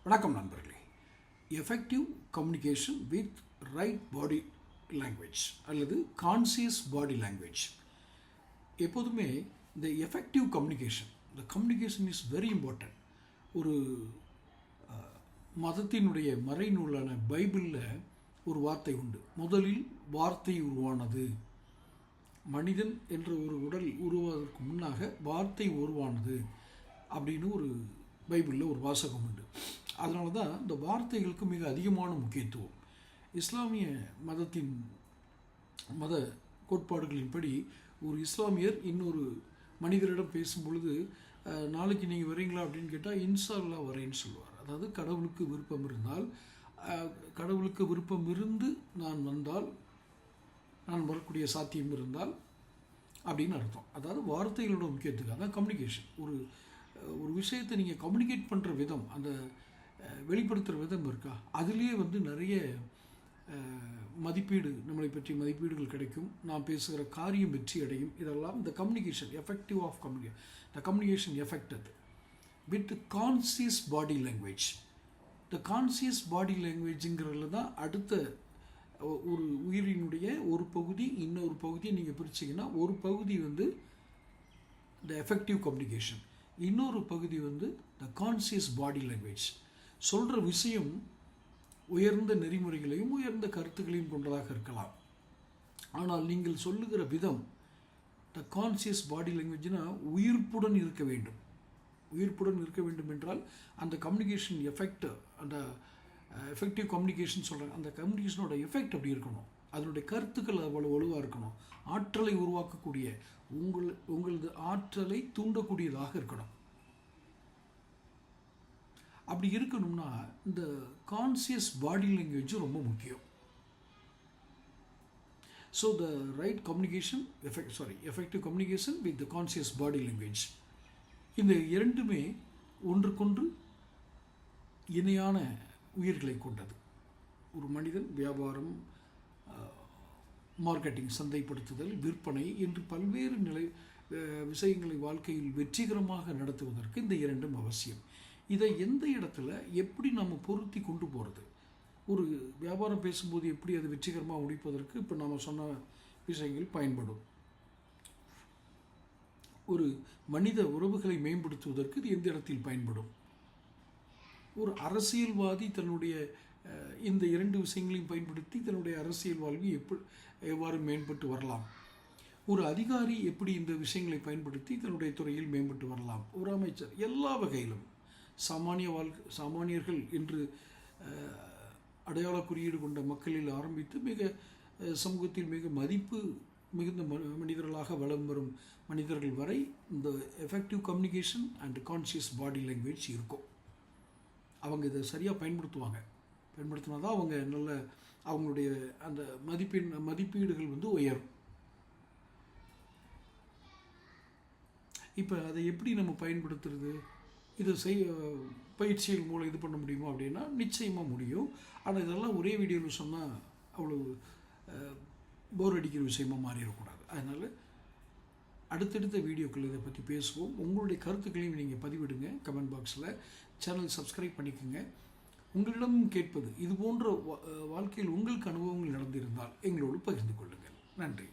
வணக்கம் நண்பர்களே. Effective communication with right body language அல்லது கான்சியஸ் பாடி லாங்குவேஜ். எப்போதுமே இந்த எஃபெக்டிவ் கம்யூனிகேஷன், இந்த கம்யூனிகேஷன் இஸ் வெரி இம்பார்ட்டன்ட். ஒரு மதத்தினுடைய மறைநூலான பைபிளில் ஒரு வார்த்தை உண்டு. முதலில் வார்த்தை உருவானது. மனிதன் என்ற ஒரு உடல் உருவாவதற்கு முன்னாக வார்த்தை உருவானது அப்படின்னு ஒரு பைபிளில் ஒரு வாசகம் உண்டு. அதனால தான் இந்த வார்த்தைகளுக்கு மிக அதிகமான முக்கியத்துவம். இஸ்லாமிய மத கோட்பாடுகளின்படி ஒரு இஸ்லாமியர் இன்னொரு மனிதரிடம் பேசும் பொழுது, நாளைக்கு நீங்கள் வரீங்களா அப்படின்னு கேட்டால் இன்ஷா அல்லாஹ் வரேன்னு சொல்லுவார். அதாவது கடவுளுக்கு விருப்பம் இருந்தால், கடவுளுக்கு விருப்பம் இருந்து நான் வந்தால், நான் வரக்கூடிய சாத்தியம் இருந்தால் அப்படின்னு அர்த்தம். அதாவது வார்த்தைகளோட முக்கியத்துவம் அதான் கம்யூனிகேஷன். ஒரு விஷயத்தை நீங்கள் கம்யூனிகேட் பண்ணுற விதம், அந்த வெளிப்படுத்துகிற விதம் இருக்கா, அதுலேயே நிறைய மதிப்பீடு, நம்மளை பற்றி மதிப்பீடுகள் கிடைக்கும். நாம் பேசுகிற காரியம் வெற்றி அடையும். இதெல்லாம் இந்த communication effective of the communication effected with conscious body language. இந்த கான்சியஸ் பாடி லாங்குவேஜுங்கிறதுல தான் அடுத்த ஒரு உயிரினுடைய ஒரு பகுதி இன்னொரு பகுதியை நீங்கள் பிரிச்சிங்கன்னா, ஒரு பகுதி இந்த எஃபெக்டிவ் கம்யூனிகேஷன், இன்னொரு பகுதி த கான்சியஸ் பாடி லாங்குவேஜ். சொல்கிற விஷயம் உயர்ந்த நெறிமுறைகளையும் உயர்ந்த கருத்துக்களையும் கொண்டதாக இருக்கலாம். ஆனால் நீங்கள் சொல்லுகிற விதம், த கான்சியஸ் பாடி லாங்குவேஜ்னால் உயிர்ப்புடன் இருக்க வேண்டும். உயிர்ப்புடன் இருக்க வேண்டும் என்றால் அந்த கம்யூனிகேஷன் எஃபெக்ட், அந்த எஃபெக்டிவ் கம்யூனிகேஷன் சொல்கிறாங்க, அந்த கம்யூனிகேஷனோட எஃபெக்ட் அப்படி இருக்கணும். அதனுடைய கருத்துக்கள் அவ்வளோ வலுவாக இருக்கணும். ஆற்றலை உருவாக்கக்கூடிய, உங்களது ஆற்றலை தூண்டக்கூடியதாக இருக்கணும். அப்படி இருக்கணும்னா இந்த கான்சியஸ் பாடி லாங்குவேஜ் ரொம்ப முக்கியம். So the right communication effective communication with the conscious body language, இந்த இரண்டுமே ஒன்றுக்கொன்று இணையான உயிர்களை கொண்டது. ஒரு மனிதன் வியாபாரம், மார்க்கெட்டிங், சந்தைப்படுத்துதல், விற்பனை என்று பல்வேறு விஷயங்களை வாழ்க்கையில் வெற்றிகரமாக நடத்துவதற்கு இந்த இரண்டும் அவசியம். இதை எந்த இடத்துல எப்படி நம்ம பொருத்தி கொண்டு போகிறது, ஒரு வியாபாரம் பேசும்போது எப்படி அது வெற்றிகரமாக முடிப்பதற்கு இப்போ நம்ம சொன்ன விஷயங்கள் பயன்படும். ஒரு மனித உறவுகளை மேம்படுத்துவதற்கு இது எந்த இடத்தில் பயன்படும். ஒரு அரசியல்வாதி தன்னுடைய இந்த இரண்டு விஷயங்களையும் பயன்படுத்தி தன்னுடைய அரசியல் வாழ்வை எவ்வாறு மேம்பட்டு வரலாம். ஒரு அதிகாரி எப்படி இந்த விஷயங்களை பயன்படுத்தி தன்னுடைய துறையில் மேம்பட்டு வரலாம். ஒரு அமைச்சர், எல்லா வகையிலும் சாமானியர்கள் என்று அடையாள குறியீடு கொண்ட மக்களில் ஆரம்பித்து மிக சமூகத்தில் மிக மதிப்பு மிகுந்த மனிதர்களாக வலம் வரும் மனிதர்கள் வரை இந்த effective communication and conscious body language இருக்கும். அவங்க இதை சரியாக பயன்படுத்தினா தான் அவங்க நல்ல அவங்களுடைய அந்த மதிப்பீடுகள் உயரும். இப்போ அதை எப்படி நம்ம பயன்படுத்துறது, இதை பயிற்சிகள் மூலம் இது பண்ண முடியுமா அப்படின்னா நிச்சயமாக முடியும். ஆனால் இதெல்லாம் ஒரே வீடியோவில் சொன்னால் அவ்வளோ போர் அடிக்கிற விஷயமாக மாறிடக்கூடாது. அதனால் அடுத்தடுத்த வீடியோக்கள் இதை பற்றி பேசுவோம். உங்களுடைய கருத்துக்களையும் நீங்கள் பதிவிடுங்க கமெண்ட் பாக்ஸில். சேனல் சப்ஸ்கிரைப் பண்ணிக்கோங்க. உங்களிடம் கேட்பது, இது போன்ற வாழ்க்கையில் உங்களுக்கு அனுபவங்கள் நடந்திருந்தால் எங்களோடு பகிர்ந்து கொள்ளுங்கள். நன்றி.